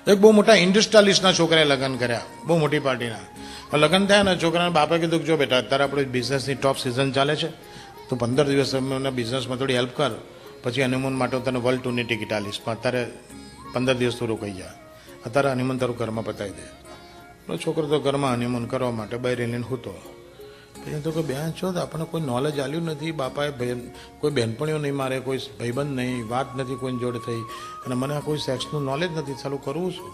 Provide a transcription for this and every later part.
એક બહુ મોટા ઇન્ડસ્ટ્રીયાલિસ્ટના છોકરાએ લગ્ન કર્યા, બહુ મોટી પાર્ટીના. લગ્ન થયા ને છોકરાના બાપે કીધું કે જો બેટા અત્યારે આપણે બિઝનેસની ટોપ સિઝન ચાલે છે, તો 15 દિવસ તમે બિઝનેસમાં થોડી હેલ્પ કર, પછી હનીમૂન માટે તને વર્લ્ડ ટૂરની ટિકિટ આલીશ, પણ અત્યારે 15 દિવસ તો રોકાઈ જાય, અત્યારે હનીમૂન તારું ઘરમાં પતાવી દે. છોકરો તો ઘરમાં હનીમૂન કરવા માટે બહાર લઈને હૂતો. પછી તો કોઈ બેન છો તો આપણને કોઈ નોલેજ આલ્યું નથી, બાપાએ કોઈ બહેનપણીઓ નહીં મારે, કોઈ ભાઈબંધ નહીં, વાત નથી કોઈની જોડે થઈ, અને મને કોઈ સેક્સનું નોલેજ નથી, ચાલુ કરવું શું?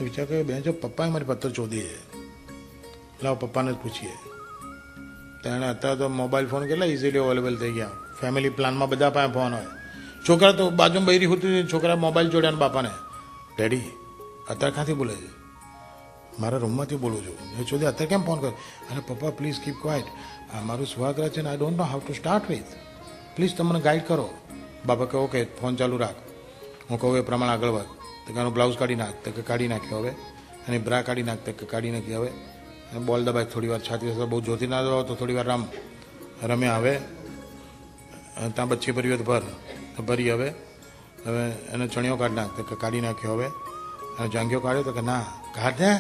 વિચાર કે બેન જો પપ્પાએ મારી પત્તર ચોધી છે, લાવો પપ્પાને જ પૂછીએ. તેણે અત્યારે તો મોબાઈલ ફોન કેટલા ઇઝીલી અવેલેબલ થઈ ગયા, ફેમિલી પ્લાનમાં બધા પાસે ફોન હોય. છોકરા તો બાજુમાં બૈરી હોતી, છોકરા મોબાઈલ જોડ્યા ને બાપાને, ડેડી અત્યારે ક્યાંથી બોલે છે? મારા રૂમમાંથી બોલું છું. એ ચોધી અત્યારે કેમ ફોન કરે? અરે પપ્પા પ્લીઝ કીપ ક્વાઇટ, આ મારું સ્વાગત છે ને I don't know how to start with, please તમને ગાઈડ કરો. બાપા કહે ઓકે ફોન ચાલુ રાખ, હું કહું એ પ્રમાણે આગળ વધ. તો કે એનો બ્લાઉઝ કાઢી નાખ, તો કે કાઢી નાખ્યો હવે, એની બ્રા કાઢી નાખ, તો કે કાઢી નાખી હવે, બોલ દબાય થોડી વાર, છાતી બહુ જોતી ના દબાવ તો થોડી વાર રમ્યા. હવે ત્યાં બચ્ચી ભરી હોય તો ભરી, હવે એને ચણિયો કાઢી નાખ, તો કે કાઢી નાખ્યો હવે, અને જાંઘિયો કાઢ્યો તો કે ના કાઢ ને,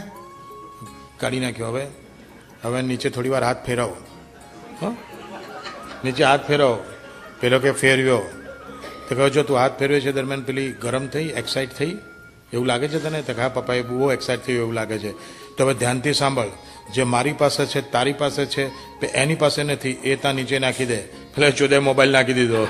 કાઢી નાખ્યો હવે. હવે નીચે થોડી વાર હાથ ફેરવો, નીચે હાથ ફેરવો, પેલો કે ફેરવ્યો, તો કહો જો તું હાથ ફેરવે છે દરમિયાન પેલી ગરમ થઈ, એક્સાઇટ થઈ એવું લાગે છે તને? તો હા પપ્પા એ બહુ એક્સાઇટ થયું એવું લાગે છે. તો હવે ધ્યાનથી સાંભળ, જે મારી પાસે છે, તારી પાસે છે, એની પાસે નથી, એ ત્યાં નીચે નાખી દે. એટલે ચોદે મોબાઈલ નાખી દીધો.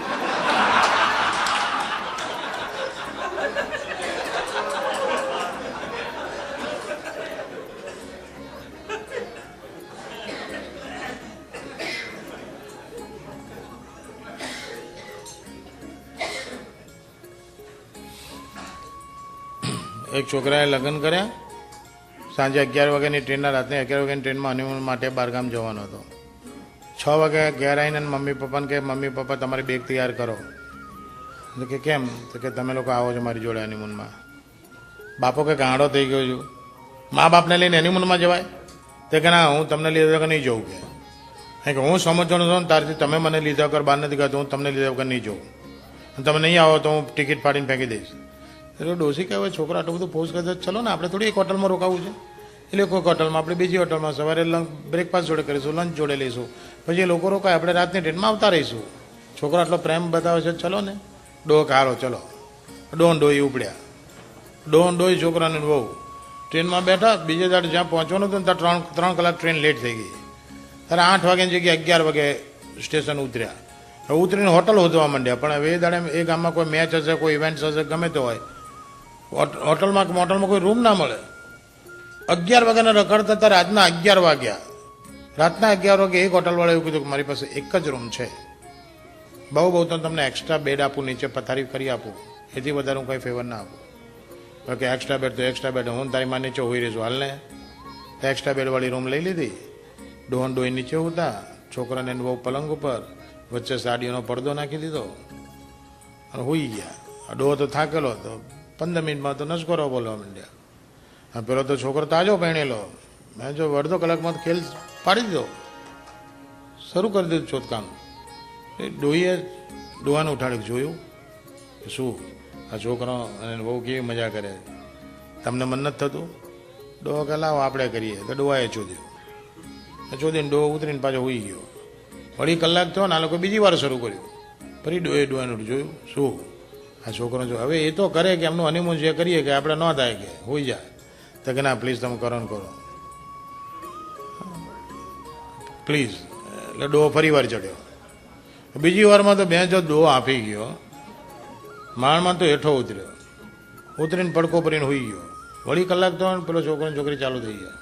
એક છોકરાએ લગ્ન કર્યા, સાંજે 11 વાગ્યાની ટ્રેનના, રાતને 11 વાગ્યાની ટ્રેનમાં હનીમૂન માટે બહારગામ જવાનો હતો. 6 વાગે ઘેર આવીને મમ્મી પપ્પાને કહે મમ્મી પપ્પા તમારી બેગ તૈયાર કરો. તો કે કેમ? તો કે તમે લોકો આવો છો મારી જોડે હનીમૂનમાં. બાપો કે ગાંડો થઈ ગયો છું, મા બાપને લઈને હનીમૂનમાં જવાય? તો કે ના હું તમને લીધા વગર નહીં જવું. કે હું સમજવાનો છું ને તારથી, તમે મને લીધા વગર બહાર નથી ગયા તો હું તમને લીધા વગર નહીં જવું, તમે નહીં આવો તો હું ટિકિટ ફાડીને ફેંકી દઈશ. એટલે ડોસી કહેવાય છોકરા આટલું બધું પોઝ કરે, ચલો ને આપણે થોડી એક હોટલમાં રોકાવું છે, એટલે કોઈક હોટલમાં, આપણે બીજી હોટલમાં સવારે બ્રેકફાસ્ટ જોડે કરીશું, લંચ જોડે લઈશું, પછી એ લોકો રોકાય, આપણે રાતની ટ્રેનમાં આવતા રહીશું. છોકરો આટલો પ્રેમ બતાવે છે, ચલો ને. ડોહ હારો ચલો, ડોન ડોહી ઉપડ્યા, ડોન ડોહી છોકરાને બહુ ટ્રેનમાં બેઠા. બીજે દાડે જ્યાં પહોંચવાનું હતું ને ત્યાં 3 કલાક ટ્રેન લેટ થઈ ગઈ. ત્યારે 8 વાગ્યાની જગ્યાએ 11 વાગે સ્ટેશન ઉતર્યા. હવે ઉતરીને હોટલ શોધવા માંડ્યા, પણ હવે એ દાડે એ ગામમાં કોઈ મેચ હશે, કોઈ ઇવેન્ટ્સ હશે, ગમે તે હોય, હોટલમાં કોઈ રૂમ ના મળે. 11 વાગ્યાના રખડતા હતા, રાતના 11 વાગ્યા. રાતના 11 વાગે એક હોટલવાળા એવું કીધું કે મારી પાસે એક જ રૂમ છે, બહુ તો તમને એક્સ્ટ્રા બેડ આપું, નીચે પથારી કરી આપું, એથી વધારે હું કંઈ ફેવર ના આપું. કે એક્સ્ટ્રા બેડ તો એક્સ્ટ્રા બેડ, હું તારી માં નીચે હોઈ રહીશું હાલને. તો એક્સ્ટ્રા બેડવાળી રૂમ લઈ લીધી. ડોહન ડોહી નીચે હતા, છોકરાને બહુ પલંગ ઉપર, વચ્ચે સાડીઓનો પડદો નાખી દીધો અને હોઈ ગયા. ડોહો તો થાકેલો હતો, 15 મિનિટમાં તો નસકોરો બોલવા માંડ્યા. પેલો તો છોકરો તાજો પહેણેલો, મેં જો અડધો કલાકમાં ખેલ પાડી દીધો, શરૂ કરી દીધું ચોથકામ. ડોહીએ ડોહાને ઉઠાડી જોયું કે શું આ છોકરો અને બહુ કેવી મજા કરે, તમને મન નથી થતું? ડોહો કે લાવો આપણે કરીએ. તો ડોહાએ ચોદ્યું, ચોદીને ડોહો ઉતરીને પાછો હોઈ ગયો. વળી કલાક થયો ને આ લોકો બીજી વાર શરૂ કર્યું. ફરી ડોહાને જોયું શું આ છોકરો જો હવે એ તો કરે કે એમનું હનીમૂન જે કરીએ કે આપણે ન થાય કે હોઈ જાય. તો કે ના પ્લીઝ તમે કરો ને કરો પ્લીઝ. એટલે ડોહો ફરી વાર ચડ્યો. બીજી વારમાં તો બે જો ડોહો આપી ગયો, માણમાં તો હેઠો ઉતર્યો, ઉતરીને પડકો ભરીને હોઈ ગયો. વળી કલાક તો પેલો છોકરો છોકરી ચાલુ થઈ ગયા.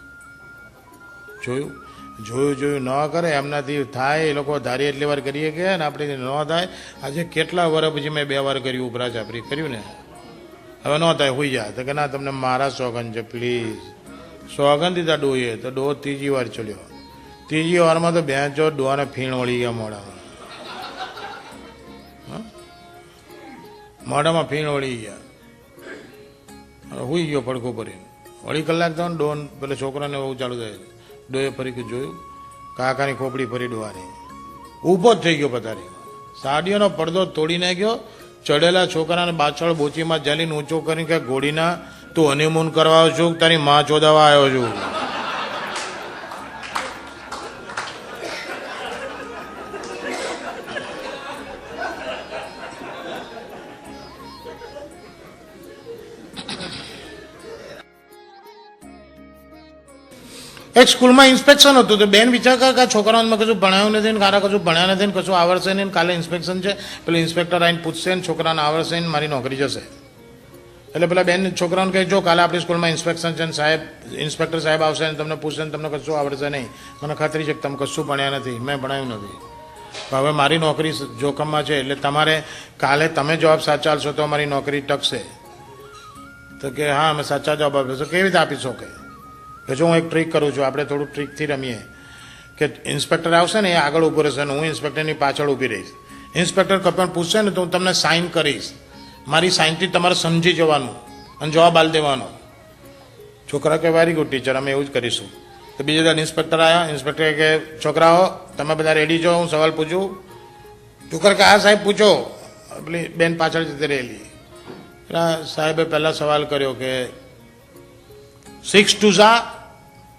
જોયું ન કરે એમનાથી થાય, એ લોકો ધારી એટલી વાર કરીએ કે ને આપણે ન થાય. આજે કેટલા વર્ષ પછી મેં 2 વાર કર્યું, ઉપરા ચાપરી કર્યું ને, હવે ન થાય હોઈ જાય. તો કે ના તમને મારા સોગન છે પ્લીઝ. સોગન દીધા ડોહીએ. તો ડોહો ત્રીજી વાર ચડ્યો. ત્રીજી વારમાં તો બેન જો ડોહાને ફીણ વળી ગયા મોઢામાં, મોઢામાં ફીણ વળી ગયા, હોઈ ગયો પડકો ભરીને. વળી કલાક થયો ને ડોન પેલા છોકરાને બહુ ચાલુ થાય. ડોહે ફરી જોયું, કાકાની ખોપડી ફરી ડોહાની, ઊભો જ થઈ ગયો પથારી, સાડીઓનો પડદો તોડી નાખ્યો, ચડેલા છોકરાને બાછળ બોચીમાં જાલીને ઊંચો કરીને કે ઘોડીના તું હનીમૂન કરવા આવ્યો છું, તારી માં ચોદાવા આવ્યો છું? એક સ્કૂલમાં ઇન્સ્પેક્શન હતું તો બેન વિચાર કર કે છોકરાઓને કશું ભણાયું નથી ને કારા કશું ભણ્યા નથી ને કશું આવડશે નહીં, કાલે ઇન્સ્પેક્શન છે, પેલું ઇન્સ્પેક્ટર આવીને પૂછશે ને છોકરાને આવડશે ને મારી નોકરી જશે. એટલે પેલા બેન છોકરાઓને કહે જો કાલે આપણી સ્કૂલમાં ઇન્સ્પેક્શન છે ને સાહેબ ઇન્સ્પેક્ટર સાહેબ આવશે ને તમને પૂછશે ને તમને કશું આવડશે નહીં, મને ખાતરી છે કે તમે કશું ભણ્યા નથી, મેં ભણાયું નથી, હવે મારી નોકરી જોખમમાં છે, એટલે તમારે કાલે તમે જવાબ સાચા આપશો તો અમારી નોકરી ટકશે. તો કે હા અમે સાચા જવાબ આપીશું. કેવી રીતે આપીશો? કે જો હું એક ટ્રીક કરું છું, આપણે થોડું ટ્રીકથી રમીએ કે ઇન્સ્પેક્ટર આવશે ને એ આગળ ઊભો રહેશે ને હું ઇન્સ્પેક્ટરની પાછળ ઊભી રહીશ. ઇન્સ્પેક્ટર કપણ પૂછશે ને તો હું તમને સાઇન કરીશ, મારી સાઇનથી તમારે સમજી જવાનું અને જવાબ આલ દેવાનો. છોકરા કે વેરી ગુડ ટીચર, અમે એવું જ કરીશું. તો બીજા દાડ ઇન્સ્પેક્ટર આવ્યા. ઇન્સ્પેક્ટર કે છોકરાઓ તમે બધા રેડી છો, હું સવાલ પૂછું? છોકરા કે હા સાહેબ પૂછો. પેલી બેન પાછળ જતી રહેલી. સાહેબે પહેલા સવાલ કર્યો કે 6 2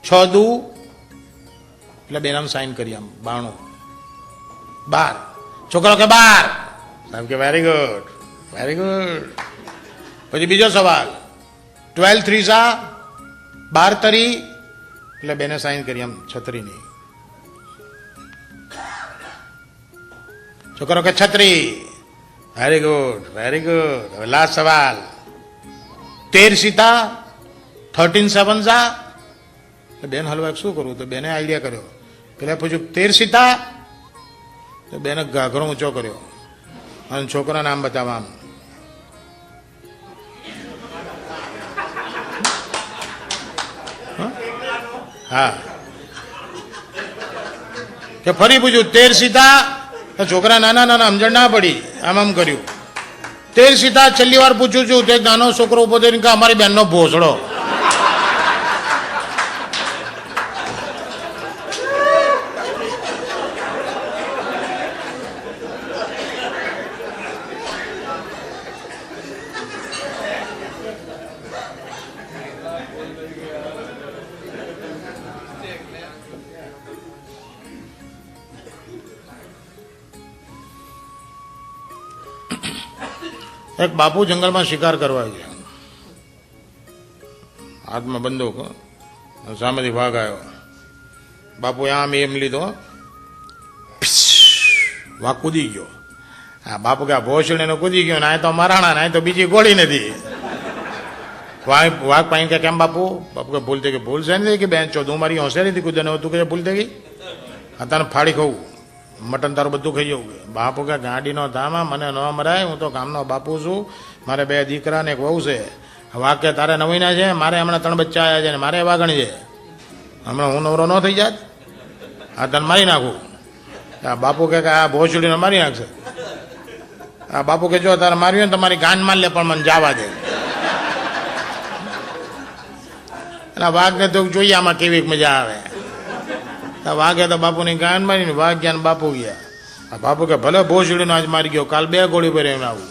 6 2, એટલે બેનામ સાઇન કરી આમ 92 12. છોકરો કે 12. સાહેબ કે વેરી ગુડ વેરી ગુડ. પછી બીજો સવાલ 12 3 12 તરી, એટલે બેને સાઇન કરી આમ છત્રીની. છોકરો કે છત્રી. Very good very good. હવે લાસ્ટ સવાલ 13 13 7 બેન હલવા શું કરવું? તો બેને આઈડિયા કર્યો. પેલા પૂછ્યું 13 તો બેને ઘાઘરો ઊંચો કર્યો અને છોકરા નામ બતાવવા આમ. હા કે ફરી પૂછ્યું 13 તો છોકરા નાના નાના સમજણ ના પડી, આમ આમ કર્યું. 13 છેલ્લી વાર પૂછું છું. તે નાનો છોકરો ઉભો થઈને કે અમારી બેનનો ભોસડો. એક બાપુ જંગલમાં શિકાર કરવા ગયા. હાથમાં બંદૂક, સામેથી વાઘ આવ્યો. બાપુ આમ એમ લીધો, વાઘ કૂદી ગયો. હા બાપુ કે ભોસડીને કૂદી ગયો ને આ તો મરાણા ને આ તો બીજી ગોળી નથી. વાઘ પાણી કે કેમ બાપુ? બાપુ કે ભૂલ થઈ ગઈ. ભૂલ છે ને કે બેન ચો તું મારી હોશિયારીથી કૂદે ને તું કે ભૂલ થઈ ગઈ, તને ફાડી ખાવું, મટન તારું બધું ખાઈ જવું. બાપુ કે ગાડીનો ધામા મને ન મરાય, હું તો ગામનો બાપુ છું, મારે 2 દીકરા ને એક વહુ છે. વાઘ કે તારે નવીના છે, મારે હમણાં 3 બચ્ચા આવ્યા છે ને મારે વાઘણ છે, હમણાં હું નવરો ન થઈ જાત, આ તને મારી નાખું. બાપુ કે આ ભોસડીને મારી નાખશે. આ બાપુ કે જો તારે માર્યું ને તમારી ગાન માર લે પણ મને જવા દે. અને વાઘને તો જોઈએ આમાં કેવી મજા આવે. વાઘે તો બાપુની ગાન મારીને વાઘ ગયા ને બાપુ ગયા. બાપુ કે ભલે ભોસડીનો આજ મારી ગયો, કાલ 2 ગોળી ભરાવીને આવું.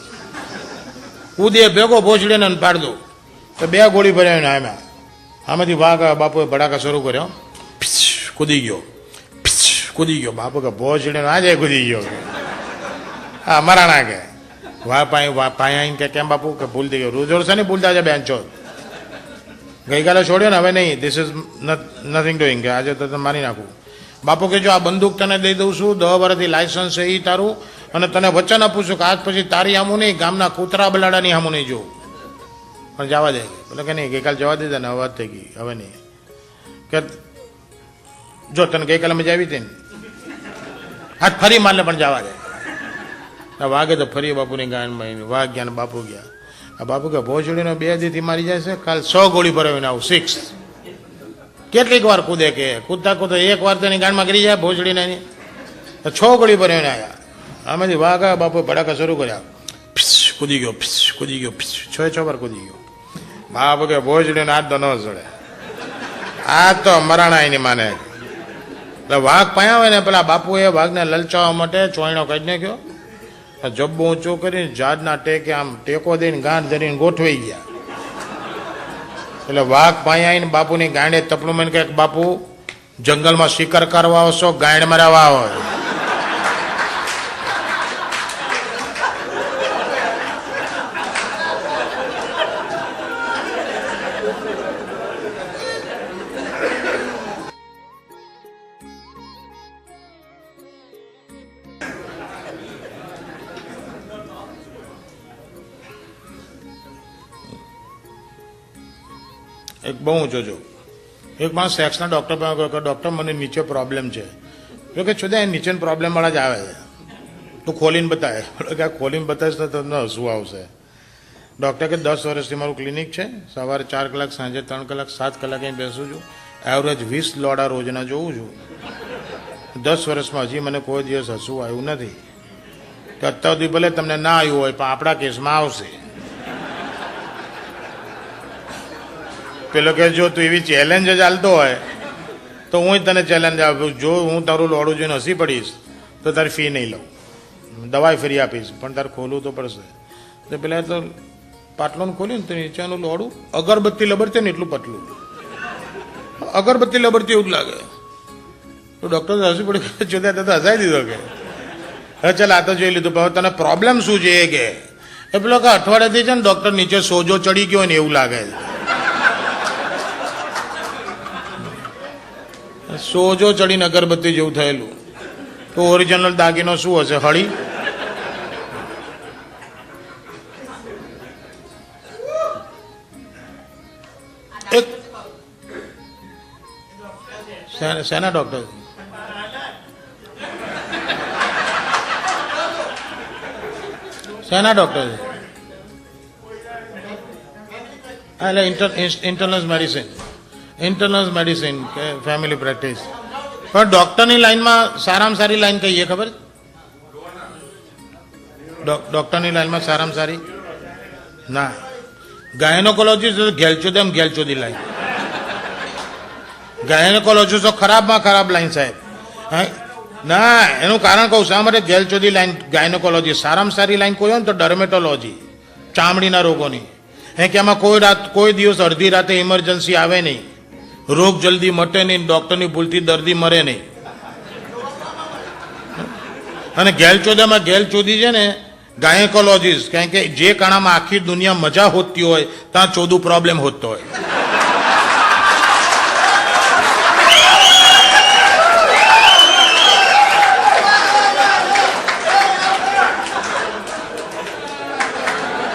કૂદે ભેગો ભોસડીને પાડ દો તો 2 ગોળી ભરાવીને આવ્યા. આમાંથી વાઘ બાપુએ ભડાકા શરૂ કર્યો. કૂદી ગયો કૂદી ગયો. બાપુ કે ભોસડીનો આજે કૂદી ગયો. હા મરાણા કે વાહ પાયા કે કેમ બાપુ? કે ભૂલ થઈ ગયો. રોજ છે ને ભૂલતા છે બેન છો, ગઈકાલે છોડ્યો ને હવે નહીં, ધીસ ઇઝ નથિંગ ડુઈંગ, કે આજે તો તને મારી નાખું. બાપુ કે જો આ બંદૂક તને દઈ દઉં છું, 10 વર્ષથી લાયસન્સ છે એ તારું, અને તને વચન આપું છું કે આજ પછી તારી આમું નહીં, ગામના કૂતરા બલાડાની આમું નહીં જોવું, પણ જવા દે. એટલે કે નહીં ગઈકાલે જવા દીધા ને વાત થઈ ગઈ, હવે નહીં. કે જો તને ગઈકાલે મજા આવી હતી ને, આજ ફરી મારલે પણ જવા દે. વાઘે તો ફરી બાપુની ગાન મારી, વાઘ ગયા ને બાપુ ગયા. આ બાપુ કે ભોસડીનો 2 દીથી મારી જાય છે, કાલ 100 ગોળી ભરાવીને આવું 6. કેટલીક વાર કૂદે કે કૂદતા કૂદતા 1 વાર તેની ગાંડમાં કરી જાય ભોસડીને, 6 ગોળી ભરાવીને આવ્યા. આમાંથી વાઘ આવ્યા, બાપુએ ભડાકા શરૂ કર્યા. કૂદી ગયો કૂદી ગયો 6 વાર કૂદી ગયો. બાપુ કે ભોસડીને હાથ તો ન ચડે, આ તો મરાણા એની માને. એટલે વાઘ પાયા હોય ને પેલા બાપુએ વાઘને લલચાવવા માટે ચોયણો કાઢી નાખ્યો, જબ્બો ઊંચો કરીને ઝાડના ટેકે આમ ટેકો દઈને ગાંઠ ધરીને ગોઠવાઈ ગયા. એટલે વાઘ ભાઈ આવીને બાપુની ગાંડે તપલું મને કહે બાપુ જંગલમાં શિકાર કરવા આવશો ગાંડ મરાવા હોય. એક બહુ ઊંચો જો એક માણસ સેક્સના ડૉક્ટર પાસે ગયો કે ડૉક્ટર મને નીચે પ્રોબ્લેમ છે તો કે છુદા એ નીચેના પ્રોબ્લેમવાળા જ આવે છે તું ખોલીને બતાવે કે આ ખોલીને બતાવીશ તો તમને હસવું આવશે. ડૉક્ટર કે 10 વર્ષથી મારું ક્લિનિક છે, સવારે 4 કલાક, સાંજે 3 કલાક, 7 કલાક અહીં બેસું છું, એવરેજ 20 લોડા રોજના જોઉં છું. 10 વર્ષમાં હજી મને કોઈ દિવસ હસવું આવ્યું નથી. તો અત્યાર સુધી ભલે તમને ના આવ્યું હોય પણ આપણા કેસમાં આવશે. પેલો કે જો તું એવી ચેલેન્જ જ ચાલતો હોય તો હું તને ચેલેન્જ આપું, જો હું તારું લોડું જોઈને હસી પડીશ તો તારી ફી નહીં લઉં, દવાઈ ફરી આપીશ, પણ તારે ખોલવું તો પડશે. તો પેલા તો પાટલોને ખોલ્યું ને તો નીચેનું લોડું અગરબત્તી લબડતી ને એટલું પતલું, અગરબત્તી લબડતી એવું જ લાગે. તો ડૉક્ટર હસી પડી જોતા તો હસાઈ દીધો કે હવે ચાલ આ તો જોઈ લીધું, પણ તને પ્રોબ્લેમ શું છે એ કે એ પેલો કે અઠવાડિયાથી છે ને ડૉક્ટર નીચે સોજો ચડી ગયો ને એવું લાગે છે. સોજો ચડીને અગરબત્તી જેવું થયેલું તો ઓરિજિનલ દાગીનો શું હશે? હળી. એક શેના ડોક્ટર? શેના ડોક્ટર? એટલે ઇન્ટરનલ મેડિસિન, ઇન્ટરનલ મેડિસિન કે ફેમિલી પ્રેક્ટિસ. પણ ડૉક્ટરની લાઈનમાં સારામાં સારી લાઈન કહીએ ખબર? ડૉક્ટરની લાઈનમાં સારામાં સારી ના, ગાયનોકોલોજીસ્ટ ઘેલચોદેમ ઘેલચોદી લાઈન. ગાયનોકોલોજીસ્ટ તો ખરાબમાં ખરાબ લાઈન સાહેબ. ના, એનું કારણ કહું શા માટે ઘેલચોદી લાઈન ગાયનોકોલોજી સારામાં સારી લાઈન કોઈ હોય ને તો ડર્મેટોલોજી, ચામડીના રોગોની. કે એમાં કોઈ દિવસ અડધી રાતે ઇમરજન્સી આવે નહીં, રોગ જલ્દી મટે નહીં, ડૉક્ટરની ભૂલથી દર્દી મરે નહીં. અને ગેલચોદામાં ગેલચોદી છે ને ગાયકોલોજીસ્ટ, કારણ કે જે કાણામાં આખી દુનિયા મજા હોતી હોય ત્યાં ચોદું પ્રોબ્લેમ હોતો હોય.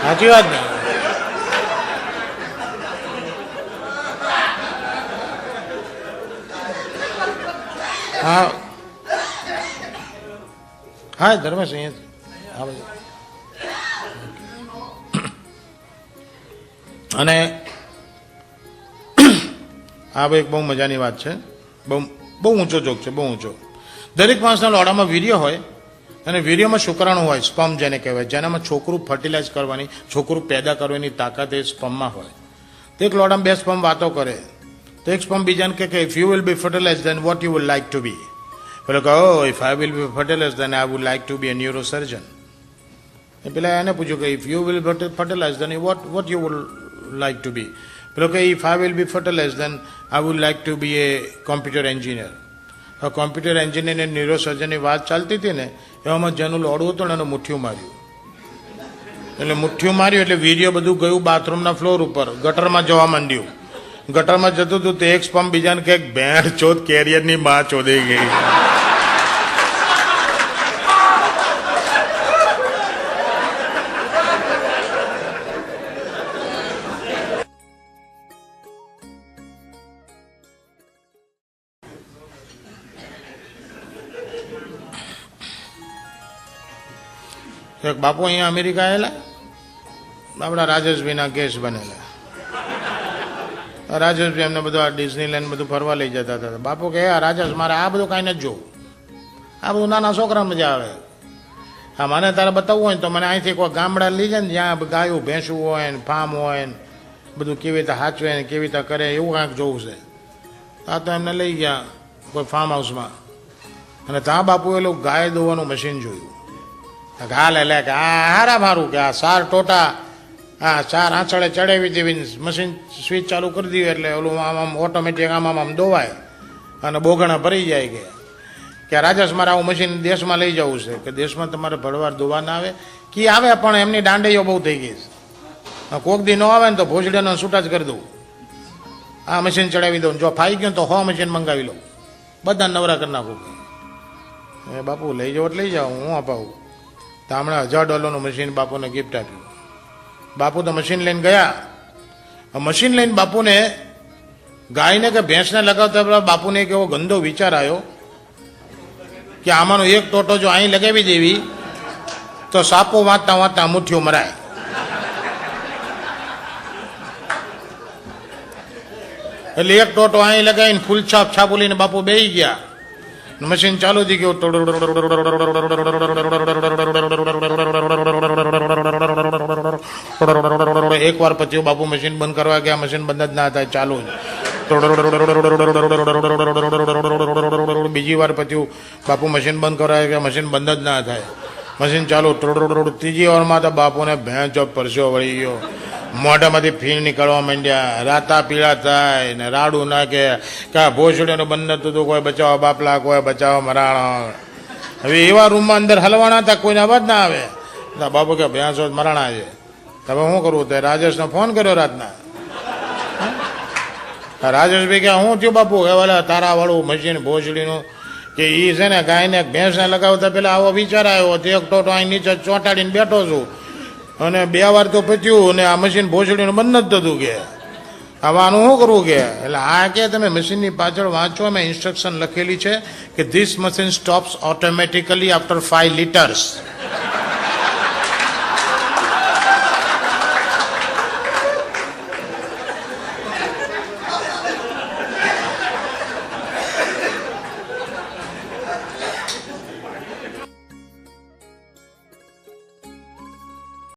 સાચી વાત ને? હા હા ધર્મેશ અહીંયા હા ભાઈ. અને આ ભાઈ એક બહુ મજાની વાત છે, બહુ ઊંચો જોક છે, બહુ ઊંચો. દરેક માણસના લોડામાં વીર્ય હોય અને વીર્યમાં શુક્રાણુ હોય, સ્પર્મ જેને કહેવાય, જેનામાં છોકરું ફર્ટિલાઇઝ કરવાની, છોકરું પેદા કરવાની તાકાત એ સ્પર્મમાં હોય. તો એક લોડામાં 2 સ્પર્મ વાતો કરે તો એક સ્પર્મ બીજાને કહે કે if you will be fertilize then what you will like to be. પેલો કહો if I will be fertilize then I would like to be a neurosurgeon. પેલા એને પૂછ્યું કે if you will fertilize then what you would like to be. પેલો કે if I will be fertilize then I would like to be a computer engineer. હવે computer engineer અને ન્યુરોસર્જનની વાત ચાલતી હતી ને એવામાં જેનું લોડું હતું ને એનું મુઠ્ઠિયું માર્યું. એટલે મુઠ્ઠિયું માર્યું એટલે વીર્ય બધું ગયું બાથરૂમના ફ્લોર ઉપર, ગટરમાં જવા માંડ્યું. ગટરમાં જતું હતું તો એક સ્પર્મ બીજાને કંઈક ભેણ ચોદ કેરિયરની માં ચોદાઈ ગઈ. એક બાપુ અહીંયા અમેરિકા આવેલા, આપણા રાજેશભાઈના કેસ બનેલા. રાજેશભાઈ એમને બધું આ ડિઝનીલેન્ડ બધું ફરવા લઈ જતા હતા. બાપુ કહે આ રાજેશ મારે આ બધું કાંઈ નથી જોવું, આ બધું નાના છોકરા મજા આવે. હા મને તારે બતાવવું હોય ને તો મને અહીંથી કોઈ ગામડા લઈ જાય ને જ્યાં ગાયું ભેંસું હોય ને ફાર્મ હોય ને બધું કેવી રીતે હાચવે ને કેવી રીતે કરે એવું કાંઈક જોવું છે. આ તો એમને લઈ ગયા કોઈ ફાર્મ હાઉસમાં અને ત્યાં બાપુ એલું ગાય દોવાનું મશીન જોયું. ઘા લે કે આ હારા મારું કે આ સાર ટોટા હા 4 આંચળે ચડાવી દેવી, મશીન સ્વિચ ચાલુ કરી દીધી એટલે ઓલું આમ ઓટોમેટિક આમ દોવાય અને બોગણા ભરી જાય કે રાજેશ મારે આવું મશીન દેશમાં લઈ જવું છે, કે દેશમાં તમારે ભરવાર દોવા ના આવે કે આવે, પણ એમની દાંડીઓ બહુ થઈ ગઈ છે. કોક દી ન આવે ને તો ભોજડીનો છૂટા જ કરી દઉં, આ મશીન ચડાવી દઉં, જો ફાઈ ગયું તો 100 મશીન મંગાવી લઉં, બધા નવરા કરી નાખું. એ બાપુ લઈ જાઓ એટલે લઈ જાઓ, હું અપાવું. તો હમણાં $1000 મશીન બાપુને ગિફ્ટ આપ્યું. બાપુ તો મશીન લઈને ગયા, મશીન લઈને બાપુને ગાયને કે ભેંસને લગાવતા પેલા બાપુને એક એવો ગંદો વિચાર આવ્યો કે આમાંનો એક ટોટો જો અહીં લગાવી દેવી તો સાપો વાંચતા વાંચતા મુઠ્ઠીઓ મરાય. એટલે એક ટોટો અહીં લગાવીને ફૂલ છાપ છાપુલીને બાપુ બેસી ગયા, મશીન ચાલુ થઈ ગયું. એક વાર પછી બાપુ મશીન બંધ કરવા ગયા, મશીન બંધ જ ના થાય, ચાલુ જ. બીજી વાર પછી બાપુ મશીન બંધ કરવા ગયા, મશીન બંધ જ ના થાય, મશીન ચાલુ. ત્રીજી વારમાં તો બાપુને ભેંસ પરસ્યો વળી ગયો, મોઢામાંથી ફીણ નીકળવા માંડ્યા, રાતા પીળા થાય ને રાડું નાખે કે ભોસડીનું બંધ નતું હતું, કોઈ બચાવો બાપલા, કોઈ બચાવો મરાણા. હવે એવા રૂમમાં અંદર હલવાના હતા, કોઈને અવાજ ના આવે. બાપુ કે ભેંસો મરાણા છે, તમે શું કરવું? તે રાજેશને ફોન કર્યો રાતના. રાજેશભાઈ કે શું થયું બાપુ? કે વાલા તારા વાળું મશીન ભોસડીનું કે એ છે ને ગાયને ભેંસને લગાવતા પેલા આવો વિચાર આવ્યો, એક ટોટો અહીં નીચે ચોંટાડીને બેઠો છું અને 2 વાર તો પચ્યું અને આ મશીન ભોસડીનું બંધ જ થતું કે હવે આનું શું કરવું? કે એટલે આ કે તમે મશીનની પાછળ વાંચો, મેં ઇન્સ્ટ્રક્શન લખેલી છે કે this machine stops automatically after 5 liters.